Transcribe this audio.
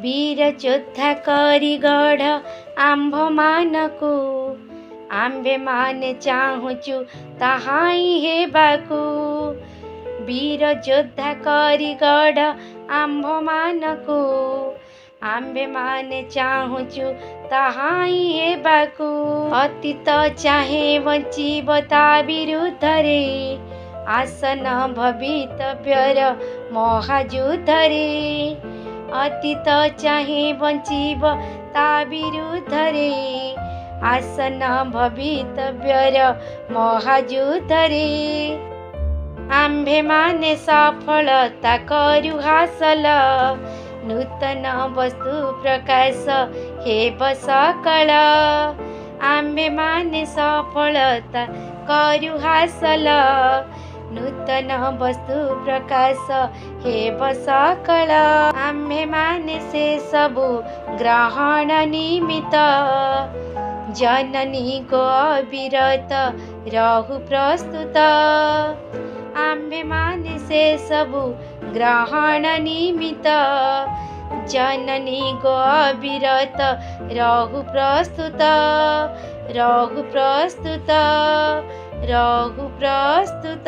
वीर योद्धा करी गढ़ आंभ मानकु आंबे माने चाहुचु ताहाई हेबाकु। वीर योद्धा करी गढ़ आंभ मानकु आंबे माने चाहुचु ताहाई हेबाकु। अतीत चाहे बंचिब ता विरुद्धरे आसन भवितव्यर महायुद्धरे। अतीत चाहे बंचिब ता विरुद्धरे आसन भवितव्यर महायुद्धरे। आंबे माने सफलता करु हासल नूतन वस्तु प्रकाश हेब सकल। आंबे माने सफलता करु हासल नूतन वस्तु प्रकाश हेब सकल। आंबे माने से सबु ग्रहण निमित्त जननी को अविरत रहु प्रस्तुत। आंबे माने से सबु ग्रहण निमित्त जननी को अविरत रहु प्रस्तुत रहु प्रस्तुत रहु प्रस्तुत।